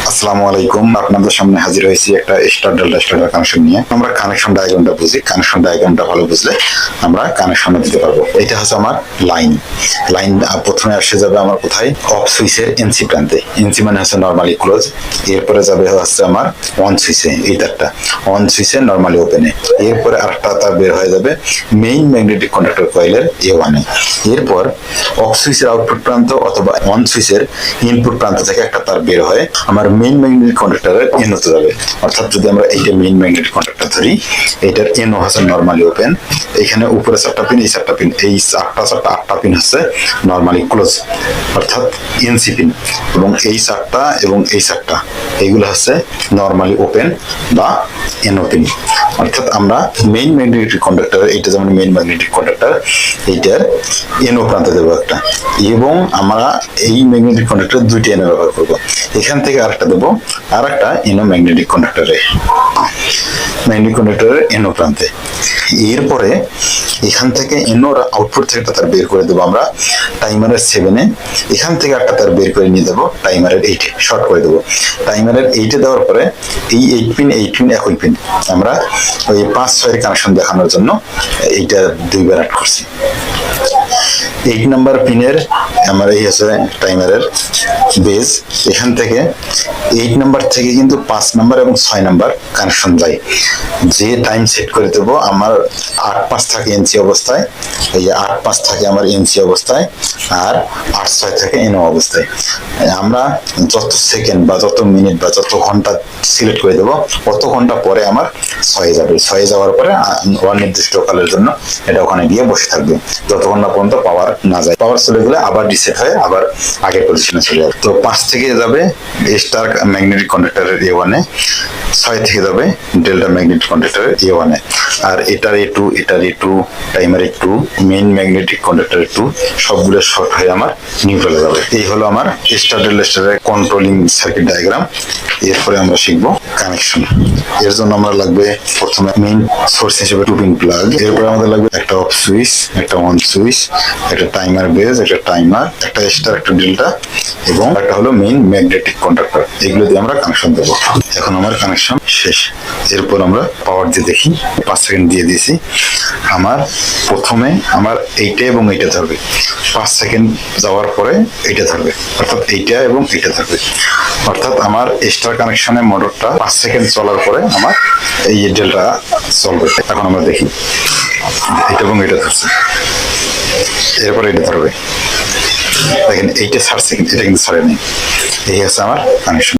আসসালামু আলাইকুম, আপনাদের সামনে হাজির হয়েছি একটা স্টার ডেল্টা স্টার কানেকশন নিয়ে। আমরা কানেকশন ডায়াগ্রামটা বুঝি, কানেকশন ডায়াগ্রামটা ভালো বুঝলে আমরা কানেকশন দিতে পারবো। এটা হচ্ছে আমার লাইন। লাইন প্রথমে আসে যাবে আমার কোথায়, অফ সুইচের এনসি প্রান্তে। এনসি মানে হচ্ছে নর্মালি ক্লোজ। এরপরে যাবে হচ্ছে আমার অন সুইচে, এই তারটা অন সুইচে নর্মালি ওপেনে। এরপরে আরেকটা তার বের হয়ে যাবে মেইন ম্যাগনেটিক কন্ডাক্টর কয়েলের A1-এ। এরপর অফ সুইচের আউটপুট প্রান্ত অথবা অন সুইচের ইনপুট প্রান্ত থেকে একটা তার বের হয় আমার মেইন ম্যাগনেটিক কন্ডাক্টরের এন হতে যাবে। অর্থাৎ যদি আমরা এইটা মেইন ম্যাগনেটিক কন্ডাক্টর ধরি, এইটার এন হচ্ছে নর্মালি ওপেন। এখানে উপরে 4টা পিন, এই 4টা পিন, এই 8টা পিন হচ্ছে নর্মালি ক্লোজ অর্থাৎ এনসি পিন, এবং এই 4টা এবং এই 4টা এইগুলো হচ্ছে নর্মালি ওপেন বা এনও পিন। অর্থাৎ আমরা মেইন ম্যাগনেটিক কন্ডাক্টর, এইটা যেমন মেইন ম্যাগনেটিক কন্ডাক্টর, এইটার এনও প্রান্তে দেবো একটা, এবং আমরা এই ম্যাগনেটিক কন্ডাক্টর দুইটা এনও ব্যবহার করবো। এখান থেকে আরেকটা দেবো, আর একটা এনও ম্যাগনেটিক কন্ডাক্টরে, ম্যাগনেটিক কন্ডাক্টরের এনও প্রান্তে। এরপরে এখান থেকে এনোর আউটপুট থেকে তার বের করে দেবো আমরা টাইমারের 7-এ। এখান থেকে একটা তার বের করে নিয়ে দেবো টাইমারের 8-এ, শর্ট করে দেবো। টাইমারের 8-এ দেওয়ার পরে এই 8 পিন একই পিন, আমরা ওই 5-6-এর কানেকশন দেখানোর জন্য এইটা দুইবার অ্যাড করছি। 8 নাম্বার পিনের আমার এই আছে টাইমারের বেজ। এখান থেকে 8 নাম্বার থেকে কিন্তু 5 নাম্বার এবং 6 নাম্বার কানেকশন যায়। যে টাইম সেট করে দেবো আমার 8-5 থাকে এনসি অবস্থায়, এই 8-5 থাকে আমার এনসি অবস্থায়, আর 8-6 থাকে এনও অবস্থায়। আমরা যত সেকেন্ড বা যত মিনিট বা যত ঘন্টা সিলেক্ট করে দেবো, অত ঘন্টা পরে আমার 6-এ যাবে। 6-এ যাওয়ার পরে অনির্দিষ্ট কালের জন্য এটা ওখানে গিয়ে বসে থাকবে যতক্ষণ না পর্যন্ত পাওয়ার না যায়। পাওয়ার চলে গেলে আবার রিসেট হয়ে আবার আগের পজিশনে চলে যাবে। তো 5 থেকে যাবে স্টার ম্যাগনেটিক কন্ডাক্টরের A1-এ, 6 থেকে যাবে ডেল্টা ম্যাগনেটিক কন্ডাক্টরের A1-এ, আর এটার A2, এটার A2, timer A2, main magnetic conductor A2 সবগুলো শর্ট হয়ে আমার নিউট্রালে যাবে। এই হলো আমার স্টার ডেল্টা স্টারের কন্ট্রোলিং সার্কিট ডায়াগ্রাম। এরপরে আমরা শিখবো কানেকশন। এর জন্য আমরা লাগবে প্রথমে মেইন সোর্স হিসেবে 2 পিন প্লাগ। এরপরে আমাদের লাগবে একটা অফ সুইচ, একটা অন সুইচ, একটা টাইমার বেজ, একটা টাইমার, একটা স্টার, একটা ডেল্টা, এবং একটা হলো মেইন ম্যাগনেটিক কন্ডাক্টর। এগুলো দিয়ে আমরা কানেকশন দেবো। এখন আমার কানেকশন শেষ। এরপর আমরা পাওয়ার দিয়ে দেখি। 5 সেকেন্ড দিয়ে দিয়েছি। আমার প্রথমে আমার এইটা এবং এইটা ধরবে, 5 সেকেন্ড যাওয়ার পরে এইটা ধরবে, অর্থাৎ এইটা এবং এইটা ধরবে। অর্থাৎ আমার স্টার কানেকশনের মোটরটা 5 সেকেন্ড চলার পরে আমার এই ডেল্টা চলবে। এখন আমরা দেখি এটা এবং এটা ধরছে, এরপরে এটা ধরবে। দেখেন এইটা ছাড়ছে, কিন্তু এটা কিন্তু ছাড়ে নেই। এই হচ্ছে আমার কানেকশন।